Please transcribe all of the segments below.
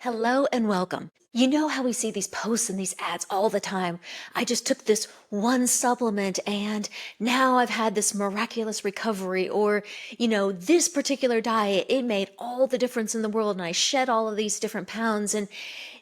Hello and welcome. You know how we see these posts and these ads all the time. I just took this one supplement and now I've had this miraculous recovery, or, this particular diet, it made all the difference in the world and I shed all of these different pounds. And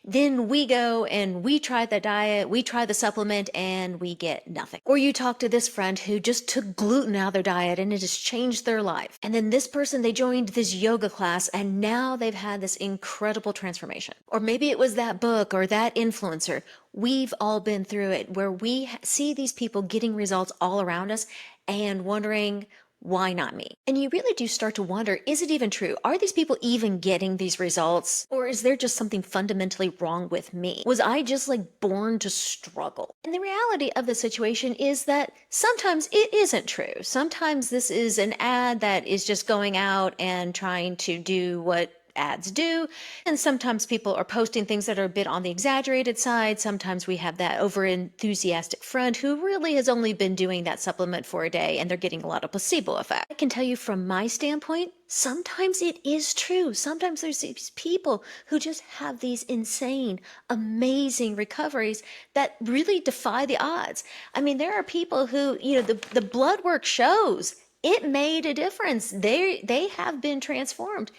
then we go and we try the diet, we try the supplement, and we get nothing. Or you talk to this friend who just took gluten out of their diet and it has changed their life. And then this person, they joined this yoga class and now they've had this incredible transformation. Or maybe it was that book or that influencer. We've all been through it where we see these people getting results all around us and wondering, why not me? And you really do start to wonder, is it even true? Are these people even getting these results? Or is there just something fundamentally wrong with me? Was I just born to struggle? And the reality of the situation is that sometimes it isn't true. Sometimes this is an ad that is just going out and trying to do what ads do. And sometimes people are posting things that are a bit on the exaggerated side. Sometimes we have that over enthusiastic friend who really has only been doing that supplement for a day and they're getting a lot of placebo effect. I can tell you from my standpoint, sometimes it is true. Sometimes there's these people who just have these insane, amazing recoveries that really defy the odds. I mean, there are people who, the blood work shows it made a difference. They have been transformed.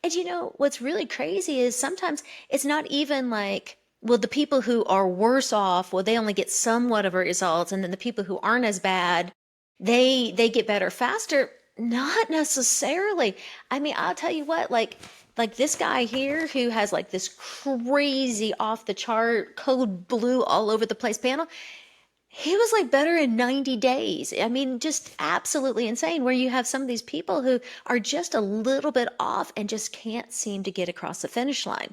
And what's really crazy is sometimes it's not even the people who are worse off, they only get somewhat of a results. And then the people who aren't as bad, they get better faster. Not necessarily. I mean, I'll tell you what, like this guy here who has this crazy off the chart code blue all over the place panel. He was better in 90 days. I mean, just absolutely insane, where you have some of these people who are just a little bit off and just can't seem to get across the finish line.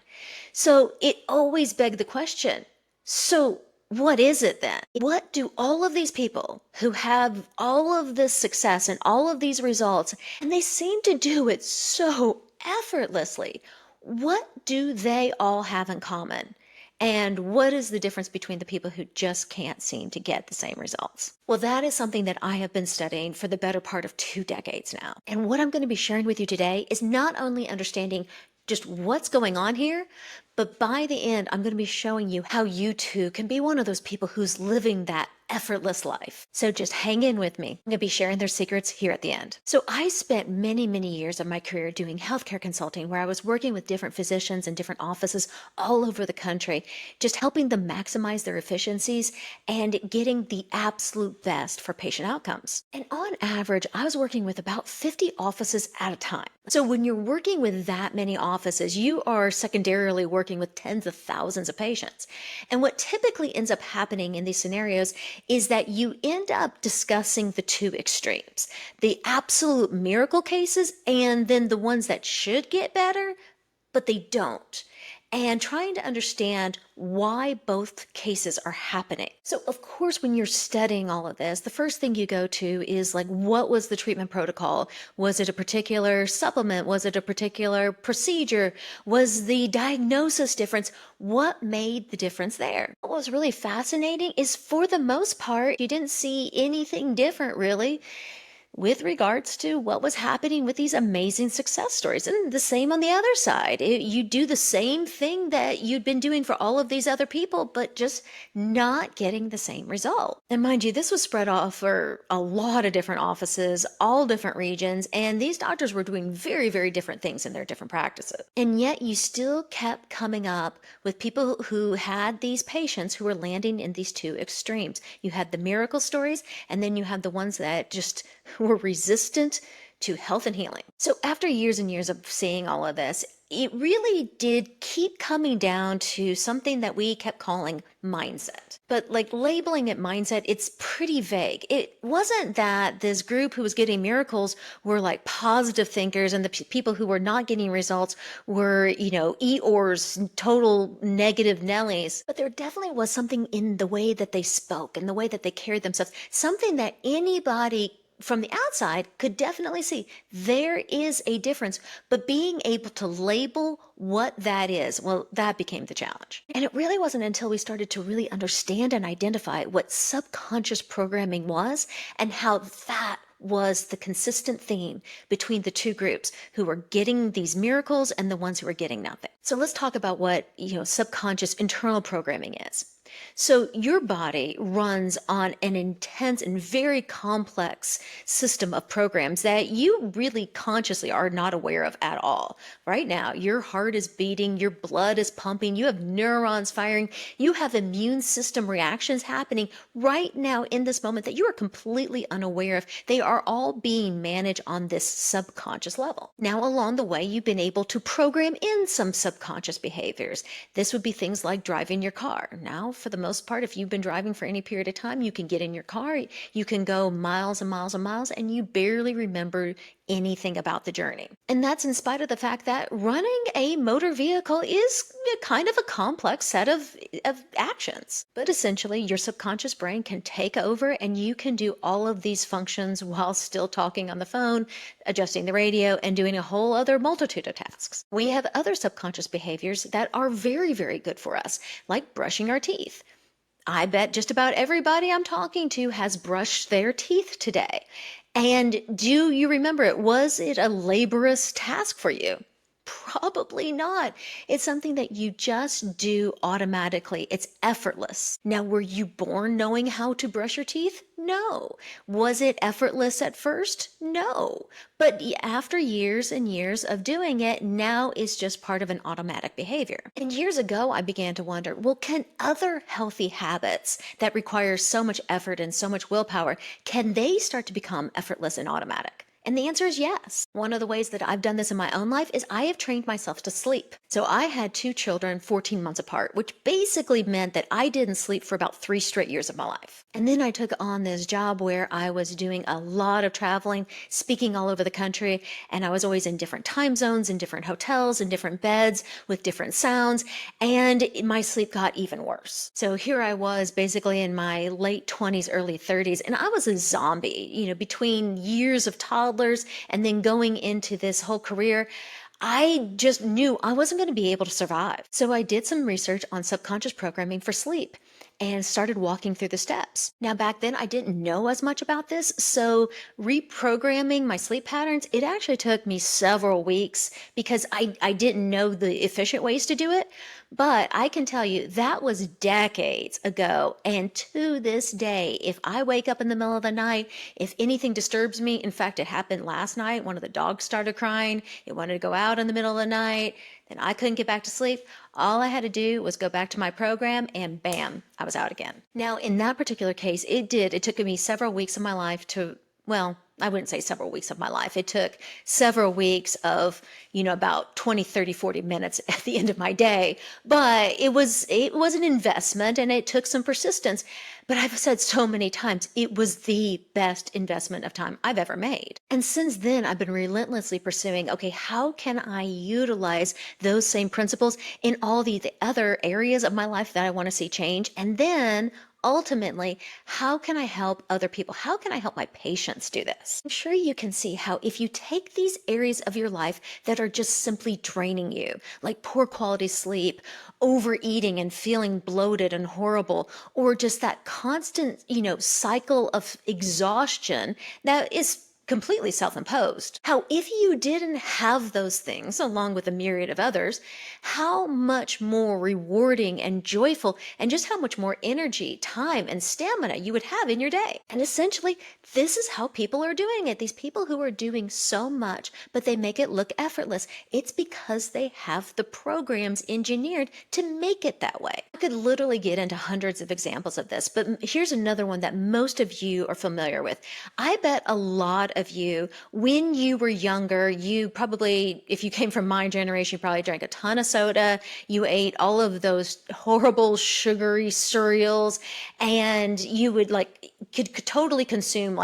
So it always begged the question, so what is it then? What do all of these people who have all of this success and all of these results, and they seem to do it so effortlessly, what do they all have in common? And what is the difference between the people who just can't seem to get the same results? Well, that is something that I have been studying for the better part of 2 decades now. And what I'm going to be sharing with you today is not only understanding just what's going on here, but by the end, I'm going to be showing you how you too can be one of those people who's living that effortless life. So just hang in with me. I'm going to be sharing their secrets here at the end. So I spent many, many years of my career doing healthcare consulting, where I was working with different physicians in different offices all over the country, just helping them maximize their efficiencies and getting the absolute best for patient outcomes. And on average, I was working with about 50 offices at a time. So when you're working with that many offices, you are secondarily working with tens of thousands of patients. And what typically ends up happening in these scenarios is that you end up discussing the two extremes, the absolute miracle cases and then the ones that should get better, but they don't, and trying to understand why both cases are happening. So of course, when you're studying all of this, the first thing you go to is what was the treatment protocol? Was it a particular supplement? Was it a particular procedure? Was the diagnosis difference? What made the difference there? What was really fascinating is, for the most part, you didn't see anything different really with regards to what was happening with these amazing success stories. And the same on the other side. You do the same thing that you'd been doing for all of these other people, but just not getting the same result. And mind you, this was spread off for a lot of different offices, all different regions, and these doctors were doing very, very different things in their different practices. And yet you still kept coming up with people who had these patients who were landing in these two extremes. You had the miracle stories, and then you had the ones that just were resistant to health and healing. So after years and years of seeing all of this, it really did keep coming down to something that we kept calling mindset. But labeling it mindset, it's pretty vague. It wasn't that this group who was getting miracles were positive thinkers and the people who were not getting results were, Eeyores, total negative Nellies. But there definitely was something in the way that they spoke and the way that they carried themselves, something that anybody from the outside could definitely see. There is a difference, but being able to label what that is, well, that became the challenge. And it really wasn't until we started to really understand and identify what subconscious programming was and how that was the consistent theme between the two groups who were getting these miracles and the ones who were getting nothing. So let's talk about what, subconscious internal programming is. So your body runs on an intense and very complex system of programs that you really consciously are not aware of at all. Right now, your heart is beating, your blood is pumping, you have neurons firing, you have immune system reactions happening right now in this moment that you are completely unaware of. They are all being managed on this subconscious level. Now, along the way, you've been able to program in some subconscious behaviors. This would be things like driving your car. Now, for the most part, if you've been driving for any period of time, you can get in your car, you can go miles and miles and miles, and you barely remember anything about the journey. And that's in spite of the fact that running a motor vehicle is kind of a complex set of actions. But essentially, your subconscious brain can take over and you can do all of these functions while still talking on the phone, adjusting the radio, and doing a whole other multitude of tasks. We have other subconscious behaviors that are very, very good for us, like brushing our teeth. I bet just about everybody I'm talking to has brushed their teeth today. And do you remember it? Was it a laborious task for you? Probably not. It's something that you just do automatically. It's effortless. Now, were you born knowing how to brush your teeth? No. Was it effortless at first? No. But after years and years of doing it, now it's just part of an automatic behavior. And years ago, I began to wonder, well, can other healthy habits that require so much effort and so much willpower, can they start to become effortless and automatic? And the answer is yes. One of the ways that I've done this in my own life is I have trained myself to sleep. So I had 2 children 14 months apart, which basically meant that I didn't sleep for about 3 straight years of my life. And then I took on this job where I was doing a lot of traveling, speaking all over the country, and I was always in different time zones, in different hotels, in different beds, with different sounds, and my sleep got even worse. So here I was basically in my late 20s, early 30s, and I was a zombie, between years of toddlers and then going into this whole career. I just knew I wasn't going to be able to survive. So I did some research on subconscious programming for sleep and started walking through the steps. Now, back then, I didn't know as much about this, so reprogramming my sleep patterns, it actually took me several weeks because I didn't know the efficient ways to do it. But I can tell you that was decades ago. And to this day, if I wake up in the middle of the night, if anything disturbs me, in fact, it happened last night, one of the dogs started crying, it wanted to go out in the middle of the night, then I couldn't get back to sleep. All I had to do was go back to my program and bam, I was out again. Now, in that particular case, it took me several weeks of my life to, well, I wouldn't say several weeks of my life. It took several weeks of, about 20, 30, 40 minutes at the end of my day. But it was an investment and it took some persistence. But I've said so many times, it was the best investment of time I've ever made. And since then, I've been relentlessly pursuing, okay, how can I utilize those same principles in all the other areas of my life that I want to see change? And then ultimately, how can I help other people? How can I help my patients do this? I'm sure you can see how if you take these areas of your life that are just simply draining you, like poor quality sleep, overeating and feeling bloated and horrible, or just that constant, cycle of exhaustion that is completely self-imposed. How if you didn't have those things, along with a myriad of others, how much more rewarding and joyful and just how much more energy, time, and stamina you would have in your day. And essentially, this is how people are doing it. These people who are doing so much, but they make it look effortless. It's because they have the programs engineered to make it that way. I could literally get into hundreds of examples of this, but here's another one that most of you are familiar with. I bet a lot of you, when you were younger, you probably, if you came from my generation, you probably drank a ton of soda, you ate all of those horrible sugary cereals, and you would could totally consume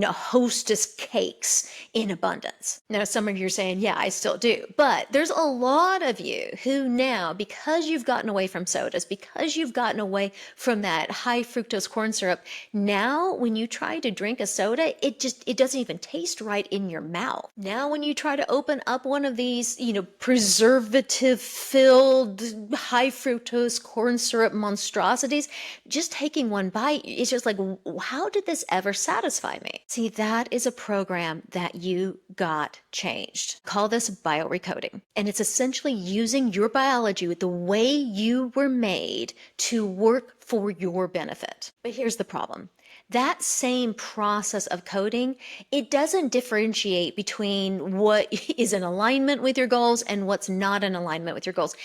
Hostess cakes in abundance. Now, some of you are saying, yeah, I still do. But there's a lot of you who now, because you've gotten away from sodas, because you've gotten away from that high fructose corn syrup, now when you try to drink a soda, it doesn't even and taste right in your mouth. Now, when you try to open up one of these, preservative filled high fructose corn syrup monstrosities, just taking one bite, it's just like, how did this ever satisfy me? See, that is a program that you got changed. Call this biorecoding. And it's essentially using your biology, the way you were made, to work for your benefit. But here's the problem. That same process of coding, it doesn't differentiate between what is in alignment with your goals and what's not in alignment with your goals.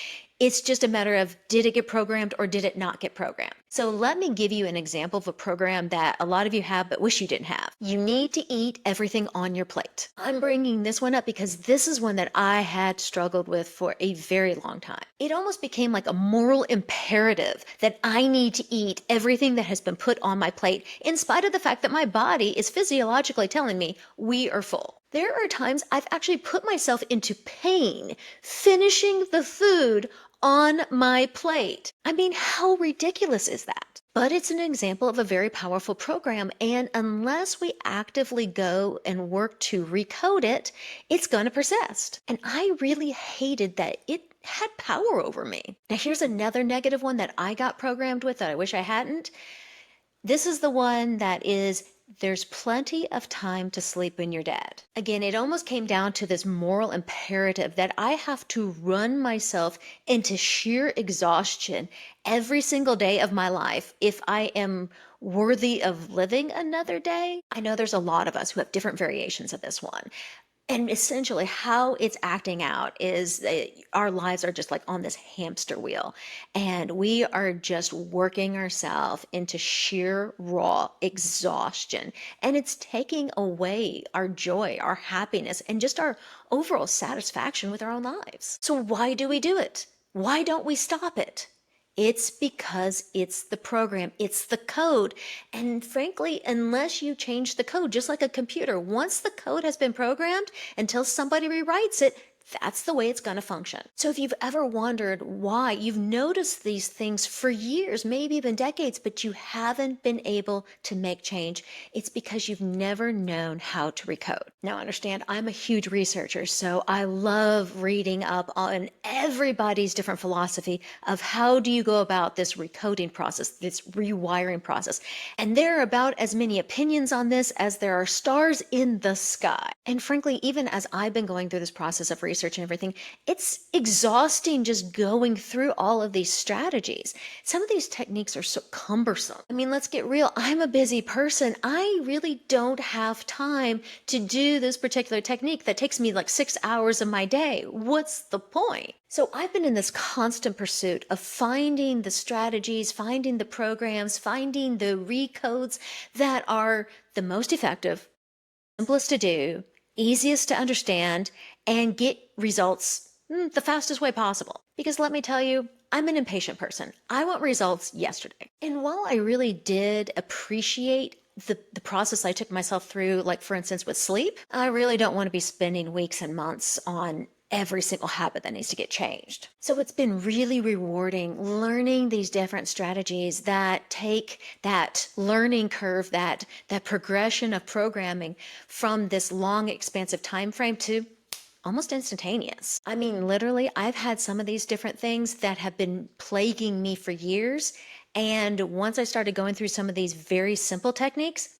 It's just a matter of, did it get programmed or did it not get programmed? So let me give you an example of a program that a lot of you have but wish you didn't have. You need to eat everything on your plate. I'm bringing this one up because this is one that I had struggled with for a very long time. It almost became like a moral imperative that I need to eat everything that has been put on my plate, in spite of the fact that my body is physiologically telling me we are full. There are times I've actually put myself into pain finishing the food on my plate. I mean, how ridiculous is that? But it's an example of a very powerful program, and unless we actively go and work to recode it, it's going to persist. And I really hated that it had power over me. Now, here's another negative one that I got programmed with that I wish I hadn't. This is the one that is, there's plenty of time to sleep when you're dead. Again, it almost came down to this moral imperative that I have to run myself into sheer exhaustion every single day of my life if I am worthy of living another day. I know there's a lot of us who have different variations of this one. And essentially how it's acting out is that our lives are just like on this hamster wheel, and we are just working ourselves into sheer raw exhaustion. And it's taking away our joy, our happiness, and just our overall satisfaction with our own lives. So why do we do it? Why don't we stop it? It's because it's the program, it's the code. And frankly, unless you change the code, just like a computer, once the code has been programmed, until somebody rewrites it, that's the way it's going to function. So if you've ever wondered why, you've noticed these things for years, maybe even decades, but you haven't been able to make change, it's because you've never known how to recode. Now understand, I'm a huge researcher, so I love reading up on everybody's different philosophy of how do you go about this recoding process, this rewiring process. And there are about as many opinions on this as there are stars in the sky. And frankly, even as I've been going through this process of research and everything, it's exhausting just going through all of these strategies. Some of these techniques are so cumbersome. I mean, let's get real. I'm a busy person. I really don't have time to do this particular technique that takes me like 6 hours of my day. What's the point? So I've been in this constant pursuit of finding the strategies, finding the programs, finding the recodes that are the most effective, simplest to do, easiest to understand, and get results the fastest way possible. Because let me tell you, I'm an impatient person. I want results yesterday. And while I really did appreciate the process I took myself through, like for instance with sleep, I really don't want to be spending weeks and months on every single habit that needs to get changed. So it's been really rewarding learning these different strategies that take that learning curve, that progression of programming from this long, expansive time frame to almost instantaneous. I mean, literally, I've had some of these different things that have been plaguing me for years. And once I started going through some of these very simple techniques,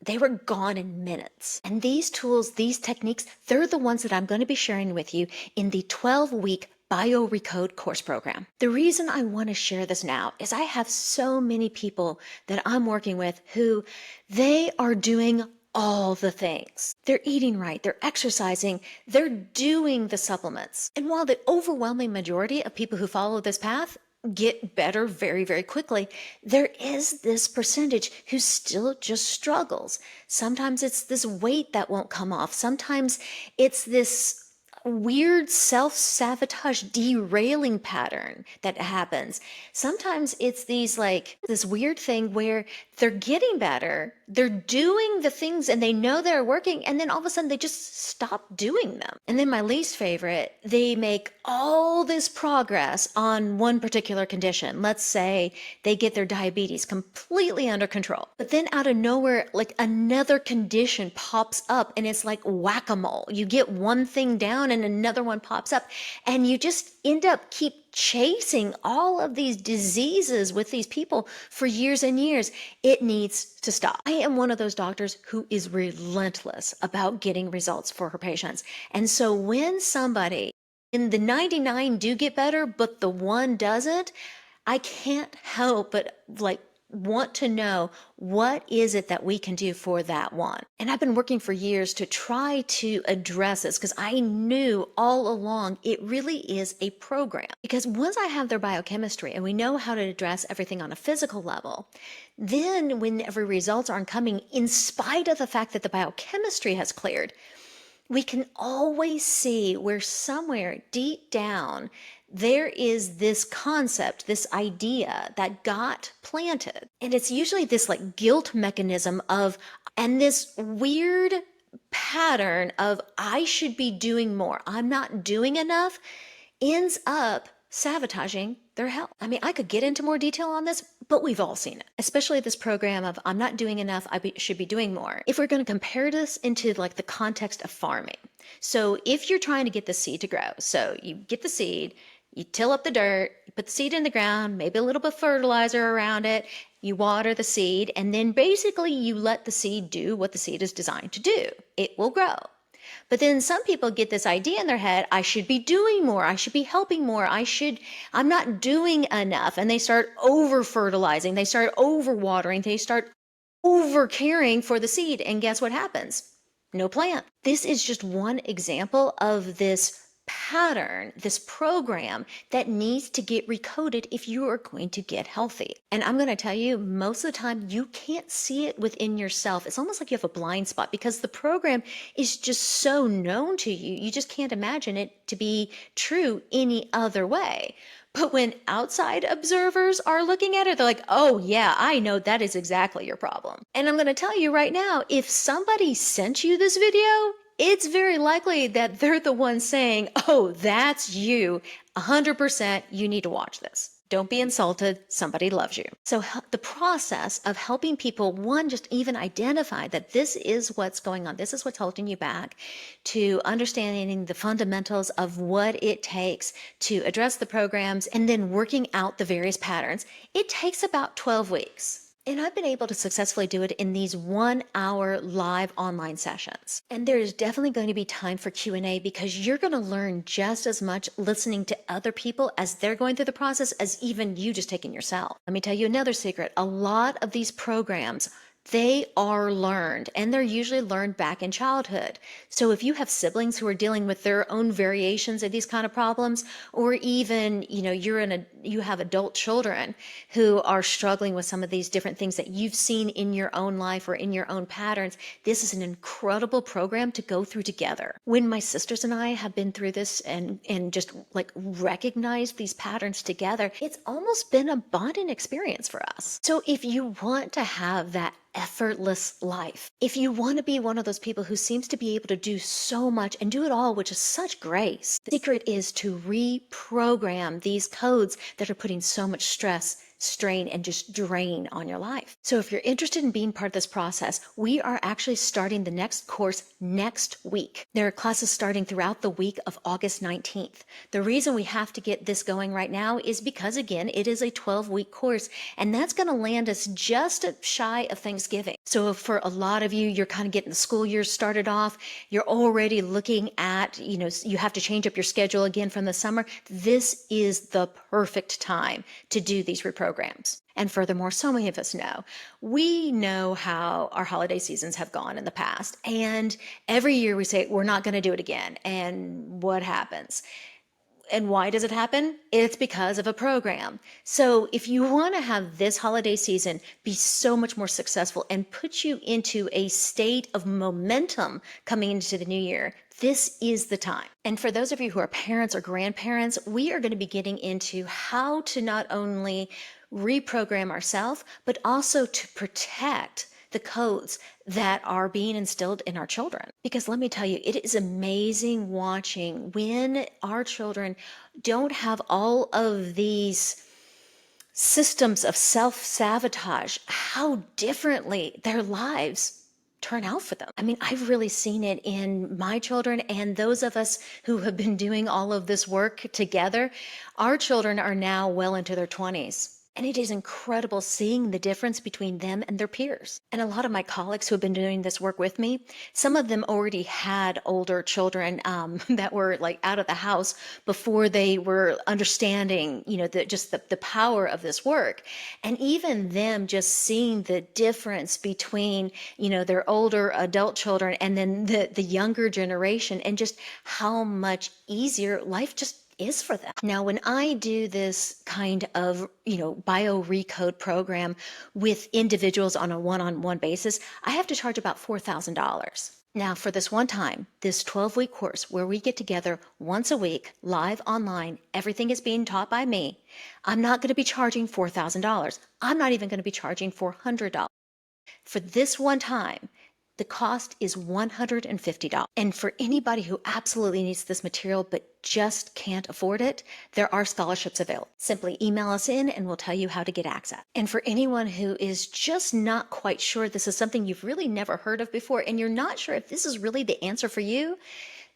they were gone in minutes. And these tools, these techniques, they're the ones that I'm going to be sharing with you in the 12-week BioRecode course program. The reason I want to share this now is I have so many people that I'm working with who they are doing all the things. They're eating right, they're exercising, they're doing the supplements. And while the overwhelming majority of people who follow this path get better very, very quickly, there is this percentage who still just struggles. Sometimes it's this weight that won't come off. Sometimes it's this weird self-sabotage derailing pattern that happens. Sometimes it's this weird thing where they're getting better, they're doing the things and they know they're working, and then all of a sudden they just stop doing them. And then my least favorite, they make all this progress on one particular condition. Let's say they get their diabetes completely under control, but then out of nowhere, like another condition pops up, and it's like whack-a-mole. You get one thing down and another one pops up, and you just end up keep chasing all of these diseases with these people for years and years. It needs to stop. I am one of those doctors who is relentless about getting results for her patients. And so when somebody in the 99 do get better, but the one doesn't, I can't help but want to know, what is it that we can do for that one? And I've been working for years to try to address this, because I knew all along it really is a program. Because once I have their biochemistry and we know how to address everything on a physical level, then whenever results aren't coming, in spite of the fact that the biochemistry has cleared, we can always see where somewhere deep down there is this concept, this idea that got planted. And it's usually this like guilt mechanism and this weird pattern of I should be doing more, I'm not doing enough, ends up sabotaging their health. I mean, I could get into more detail on this, but we've all seen it, especially this program of I'm not doing enough, should be doing more. If we're going to compare this into like the context of farming. So if you're trying to get the seed to grow, so you get the seed, you till up the dirt, you put the seed in the ground, maybe a little bit of fertilizer around it, you water the seed, and then basically you let the seed do what the seed is designed to do. It will grow. But then some people get this idea in their head, I should be doing more, I should be helping more, I'm not doing enough. And they start over fertilizing, they start over watering, they start over caring for the seed. And guess what happens? No plant. This is just one example of this pattern, this program that needs to get recoded if you are going to get healthy. And I'm going to tell you, most of the time you can't see it within yourself. It's almost like you have a blind spot because the program is just so known to you. You just can't imagine it to be true any other way. But when outside observers are looking at it, they're like, oh yeah, I know that is exactly your problem. And I'm going to tell you right now, if somebody sent you this video, it's very likely that they're the one saying, oh, that's you. 100% you need to watch this. Don't be insulted. Somebody loves you. So the process of helping people, one, just even identify that this is what's going on. This is what's holding you back, to understanding the fundamentals of what it takes to address the programs, and then working out the various patterns. It takes about 12 weeks. And I've been able to successfully do it in these 1-hour live online sessions. And there is definitely going to be time for Q&A, because you're going to learn just as much listening to other people as they're going through the process as even you just taking yourself. Let me tell you another secret. A lot of these programs, they are learned, and they're usually learned back in childhood. So if you have siblings who are dealing with their own variations of these kind of problems, or even, you have adult children who are struggling with some of these different things that you've seen in your own life or in your own patterns, this is an incredible program to go through together. When my sisters and I have been through this and just like recognized these patterns together, it's almost been a bonding experience for us. So if you want to have that effortless life, if you want to be one of those people who seems to be able to do so much and do it all with just such grace, the secret is to reprogram these codes that are putting so much stress, strain, and just drain on your life. So if you're interested in being part of this process, we are actually starting the next course next week. There are classes starting throughout the week of August 19th. The reason we have to get this going right now is because, again, it is a 12-week course, and that's going to land us just shy of Thanksgiving. So for a lot of you, you're kind of getting the school year started off. You're already looking at, you have to change up your schedule again from the summer. This is the perfect time to do these reprograms. And furthermore, so many of us we know how our holiday seasons have gone in the past. And every year we say, we're not going to do it again. And what happens? And why does it happen? It's because of a program. So if you want to have this holiday season be so much more successful and put you into a state of momentum coming into the new year, this is the time. And for those of you who are parents or grandparents, we are going to be getting into how to not only reprogram ourselves, but also to protect the codes that are being instilled in our children. Because let me tell you, it is amazing watching when our children don't have all of these systems of self-sabotage, how differently their lives turn out for them. I mean, I've really seen it in my children and those of us who have been doing all of this work together. Our children are now well into their 20s. And it is incredible seeing the difference between them and their peers. And a lot of my colleagues who have been doing this work with me, some of them already had older children that were like out of the house before they were understanding, the power of this work. And even them just seeing the difference between, their older adult children and then the younger generation, and just how much easier life just is for them. Now, when I do this kind of, BioRecode program with individuals on a one-on-one basis, I have to charge about $4,000. Now, for this one time, this 12-week course where we get together once a week, live online, everything is being taught by me, I'm not going to be charging $4,000. I'm not even going to be charging $400. For this one time, the cost is $150. And for anybody who absolutely needs this material but just can't afford it, there are scholarships available. Simply email us in and we'll tell you how to get access. And for anyone who is just not quite sure this is something you've really never heard of before and you're not sure if this is really the answer for you,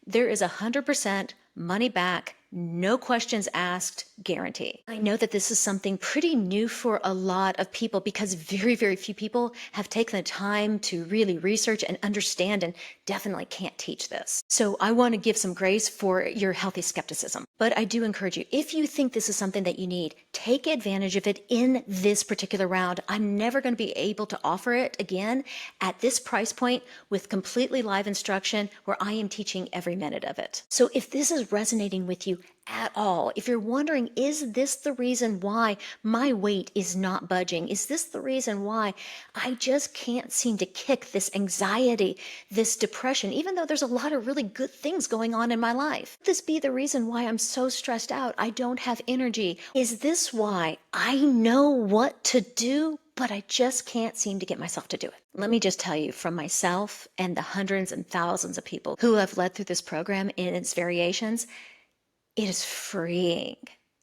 there is 100% money back, no questions asked guarantee. I know that this is something pretty new for a lot of people because very, very few people have taken the time to really research and understand and definitely can't teach this. So I want to give some grace for your healthy skepticism. But I do encourage you, if you think this is something that you need, take advantage of it in this particular round. I'm never going to be able to offer it again at this price point with completely live instruction where I am teaching every minute of it. So if this is resonating with you at all, if you're wondering, is this the reason why my weight is not budging? Is this the reason why I just can't seem to kick this anxiety, this depression, even though there's a lot of really good things going on in my life? Could this be the reason why I'm so stressed out? I don't have energy. Is this why I know what to do, but I just can't seem to get myself to do it? Let me just tell you from myself and the hundreds and thousands of people who have led through this program in its variations, it is freeing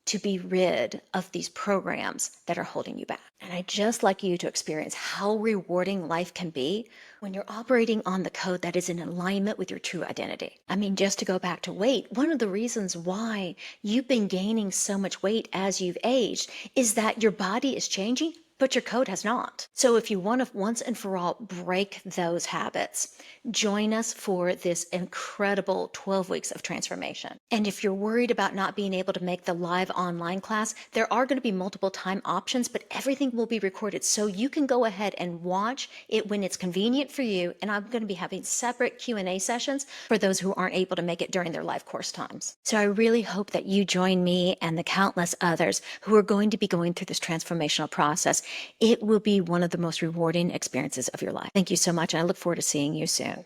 to be rid of these programs that are holding you back. And I'd just like you to experience how rewarding life can be when you're operating on the code that is in alignment with your true identity. I mean, just to go back to weight, one of the reasons why you've been gaining so much weight as you've aged is that your body is changing, but your code has not. So if you want to once and for all break those habits, join us for this incredible 12 weeks of transformation. And if you're worried about not being able to make the live online class, there are going to be multiple time options, but everything will be recorded. So you can go ahead and watch it when it's convenient for you. And I'm going to be having separate Q&A sessions for those who aren't able to make it during their live course times. So I really hope that you join me and the countless others who are going to be going through this transformational process. It will be one of the most rewarding experiences of your life. Thank you so much, and I look forward to seeing you soon.